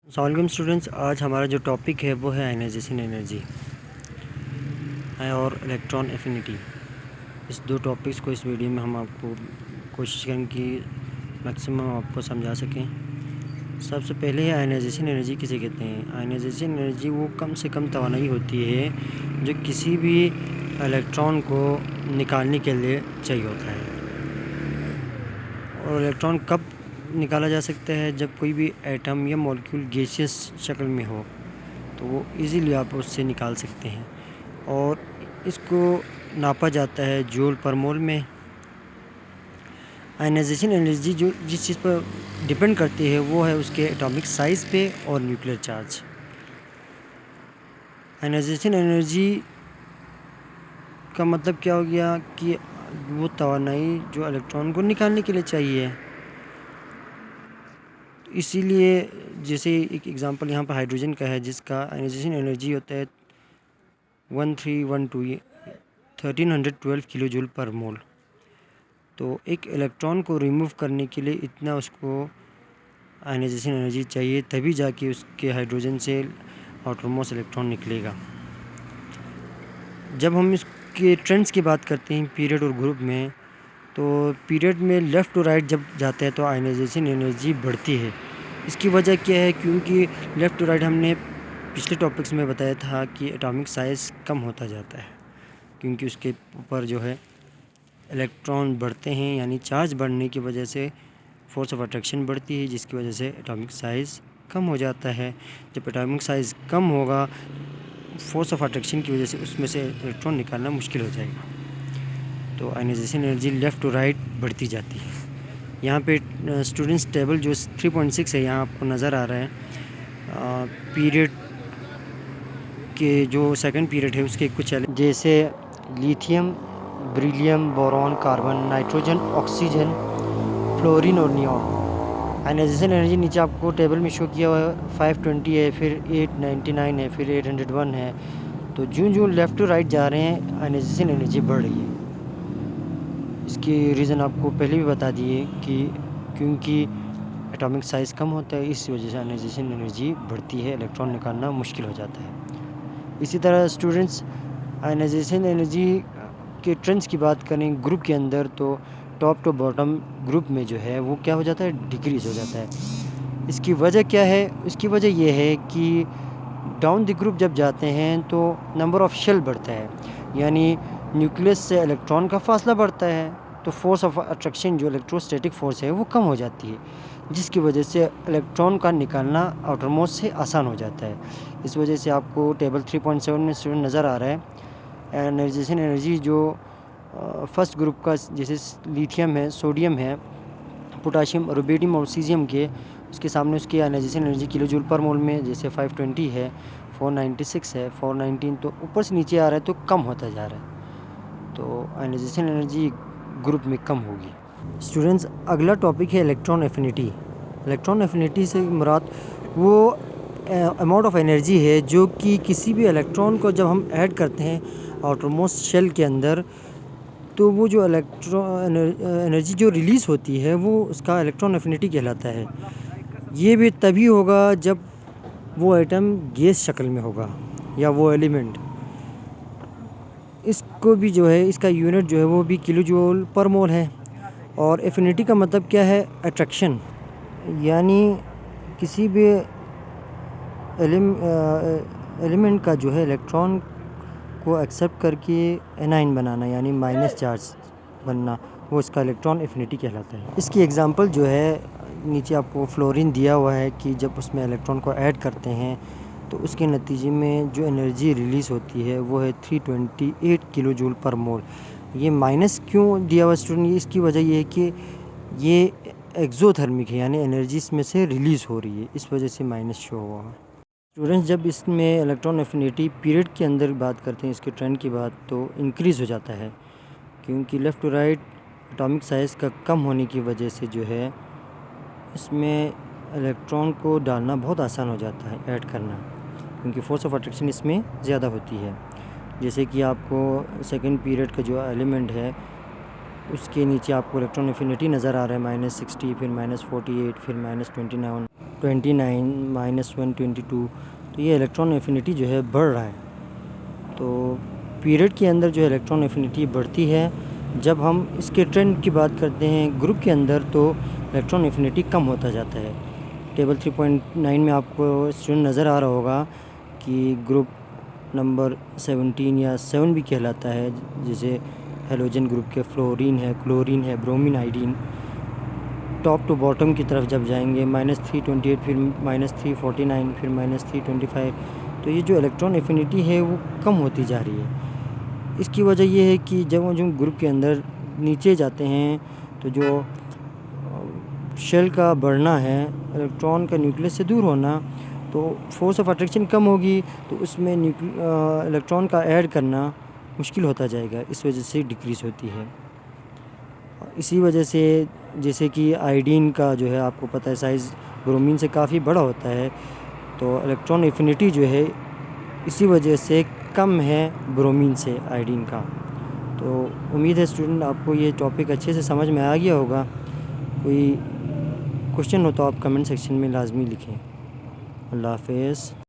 सॉल्यूम students, आज हमारा जो टॉपिक है वो है आयनाइजेशन एनर्जी और इलेक्ट्रॉन एफिनिटी। इस दो टॉपिक्स को इस वीडियो में हम आपको कोशिश करेंगे कि मैक्सिमम आपको समझा सकें। सबसे पहले है आयनाइजेशन एनर्जी किसे कहते हैं। आयनाइजेशन एनर्जी वो कम से कम तवानाई होती है जो किसी भी इलेक्ट्रॉन को निकालने के लिए चाहिए होता है। और इलेक्ट्रॉन कब निकाला जा सकता है? जब कोई भी एटम या मॉलिक्यूल गैसियस शक्ल में हो तो वो इजीली आप उससे निकाल सकते हैं। और इसको नापा जाता है जूल पर मोल में। आयनाइजेशन एनर्जी जो जिस चीज़ पर डिपेंड करती है वो है उसके एटॉमिक साइज़ पे और न्यूक्लियर चार्ज। आयनाइजेशन एनर्जी का मतलब क्या हो गया कि वो तवानाई जो इलेक्ट्रॉन को निकालने के लिए चाहिए। इसीलिए जैसे एक एग्ज़ाम्पल यहाँ पर हाइड्रोजन का है जिसका आयनाइजेशन एनर्जी होता है 1312 किलो जूल पर मोल। तो एक इलेक्ट्रॉन को रिमूव करने के लिए इतना उसको आयनाइजेशन एनर्जी चाहिए, तभी जाके उसके हाइड्रोजन से आउटरमोस्ट इलेक्ट्रॉन निकलेगा। जब हम इसके ट्रेंड्स की बात करते हैं पीरियड और ग्रुप में, तो पीरियड में लेफ़्ट टू राइट जब जाते हैं तो आयनाइजेशन एनर्जी बढ़ती है। इसकी वजह क्या है? क्योंकि लेफ़्ट टू राइट हमने पिछले टॉपिक्स में बताया था कि एटॉमिक साइज़ कम होता जाता है, क्योंकि उसके ऊपर जो है इलेक्ट्रॉन बढ़ते हैं, यानी चार्ज बढ़ने की वजह से फोर्स ऑफ अट्रैक्शन बढ़ती है, जिसकी वजह से एटॉमिक साइज़ कम हो जाता है। जब एटॉमिक साइज़ कम होगा, फोर्स ऑफ अट्रैक्शन की वजह से उसमें से इलेक्ट्रॉन निकालना मुश्किल हो जाएगा। तो ionization energy left to right बढ़ती जाती है। यहाँ पे स्टूडेंट्स टेबल जो 3.6 है यहाँ आपको नज़र आ रहा है। पीरियड के जो सेकंड पीरियड है उसके कुछ जैसे lithium, beryllium, boron, carbon, nitrogen, oxygen, fluorine और नियॉन। आयनाइजेशन एनर्जी नीचे आपको टेबल में शो किया हुआ है। 520 है, फिर 899 है, फिर 801 है। तो जो लेफ़्ट टू राइट जा रहे हैं आयनाइजेशन एनर्जी बढ़ रही है। इसकी रीज़न आपको पहले भी बता दिए कि क्योंकि एटॉमिक साइज़ कम होता है, इस वजह से आयनाइजेशन एनर्जी बढ़ती है, इलेक्ट्रॉन निकालना मुश्किल हो जाता है। इसी तरह स्टूडेंट्स आयनाइजेशन एनर्जी के ट्रेंड्स की बात करें ग्रुप के अंदर, तो टॉप टू बॉटम ग्रुप में जो है वो क्या हो जाता है? डिक्रीज़ हो जाता है। इसकी वजह क्या है? इसकी वजह यह है कि डाउन द ग्रुप जब जाते हैं तो नंबर ऑफ़ शेल बढ़ता है, यानी न्यूक्लियस से इलेक्ट्रॉन का फासला बढ़ता है। तो फोर्स ऑफ अट्रैक्शन जो इलेक्ट्रोस्टैटिक फोर्स है वो कम हो जाती है, जिसकी वजह से इलेक्ट्रॉन का निकालना आउटरमोस्ट से आसान हो जाता है। इस वजह से आपको टेबल 3.7 में स्टूडेंट नज़र आ रहा है। आयनाइजेशन एनर्जी जो फर्स्ट ग्रुप का जैसे लिथियम है, सोडियम है, पोटाशियम, रुबिडियम और सीजियम के, उसके सामने उसकी आयनाइजेशन एनर्जी किलो जूल पर मोल में जैसे 520 है, 496 है, 419, तो ऊपर से नीचे आ रहा है तो कम होता जा रहा है। तो आयनाइजेशन एनर्जी ग्रुप में कम होगी। स्टूडेंट्स, अगला टॉपिक है इलेक्ट्रॉन एफिनिटी। इलेक्ट्रॉन एफिनिटी से मुराद वो अमाउंट ऑफ एनर्जी है जो कि किसी भी इलेक्ट्रॉन को जब हम ऐड करते हैं आउटरमोस्ट शेल के अंदर, तो वो जो इलेक्ट्रॉन एनर्जी जो रिलीज़ होती है वो उसका इलेक्ट्रॉन एफिनिटी कहलाता है। ये भी तभी होगा जब वो एटम गैस शक्ल में होगा या वो एलिमेंट। इसको भी जो है इसका यूनिट जो है वो भी किलो जूल पर मोल है। और एफिनिटी का मतलब क्या है? अट्रैक्शन, यानी किसी भी एलिमेंट का जो है इलेक्ट्रॉन को एक्सेप्ट करके एनाइन बनाना, यानी माइनस चार्ज बनना, वो इसका इलेक्ट्रॉन एफिनिटी कहलाता है। इसकी एग्जांपल जो है नीचे आपको फ्लोरीन दिया हुआ है कि जब उसमें इलेक्ट्रॉन को ऐड करते हैं तो उसके नतीजे में जो एनर्जी रिलीज़ होती है वो है 328 किलो जूल पर मोल। ये माइनस क्यों दिया हुआ स्टूडेंट? ये इसकी वजह ये है कि ये एक्सोथर्मिक है, यानी एनर्जी इसमें से रिलीज़ हो रही है, इस वजह से माइनस शो हुआ है। स्टूडेंट्स, जब इसमें इलेक्ट्रॉन एफिनिटी पीरियड के अंदर बात करते हैं इसके ट्रेंड की बात, तो इंक्रीज़ हो जाता है, क्योंकि left to right atomic size का कम होने की वजह से जो है इसमें इलेक्ट्रॉन को डालना बहुत आसान हो जाता है, ऐड करना, क्योंकि फोर्स ऑफ अट्रैक्शन इसमें ज़्यादा होती है। जैसे कि आपको सेकंड पीरियड का जो एलिमेंट है उसके नीचे आपको इलेक्ट्रॉन एफिनिटी नज़र आ रहा है -60, फिर -48, फिर -29, 29 -122, तो ये इलेक्ट्रॉन एफिनिटी जो है बढ़ रहा है। तो पीरियड के अंदर जो इलेक्ट्रॉन एफिनिटी बढ़ती है। जब हम इसके ट्रेंड की बात करते हैं ग्रुप के अंदर, तो इलेक्ट्रॉन एफिनिटी कम होता जाता है। टेबल 3.9 में आपको स्टूडेंट नज़र आ रहा होगा कि ग्रुप नंबर 17 या 7 भी कहलाता है, जैसे हेलोजन ग्रुप के फ्लोरीन है, क्लोरीन है, bromine, iodine. Top to bottom की तरफ जब जाएंगे -328, फिर -349, फिर -325, तो ये जो इलेक्ट्रॉन एफिनिटी है वो कम होती जा रही है। इसकी वजह ये है कि जब हम ग्रुप के अंदर नीचे जाते हैं तो जो शेल का बढ़ना है, इलेक्ट्रॉन का न्यूक्लियस से दूर होना, तो फोर्स ऑफ अट्रैक्शन कम होगी, तो उसमें इलेक्ट्रॉन का ऐड करना मुश्किल होता जाएगा। इस वजह से डिक्रीज़ होती है। इसी वजह से जैसे कि आयोडीन का जो है आपको पता है साइज़ ब्रोमीन से काफ़ी बड़ा होता है, तो इलेक्ट्रॉन एफिनिटी जो है इसी वजह से कम है ब्रोमीन से आयोडीन का। तो उम्मीद है स्टूडेंट आपको ये टॉपिक अच्छे से समझ में आ गया होगा। कोई क्वेश्चन हो तो आप कमेंट सेक्शन में लाजमी लिखें। अल्लाह हाफ़िज़।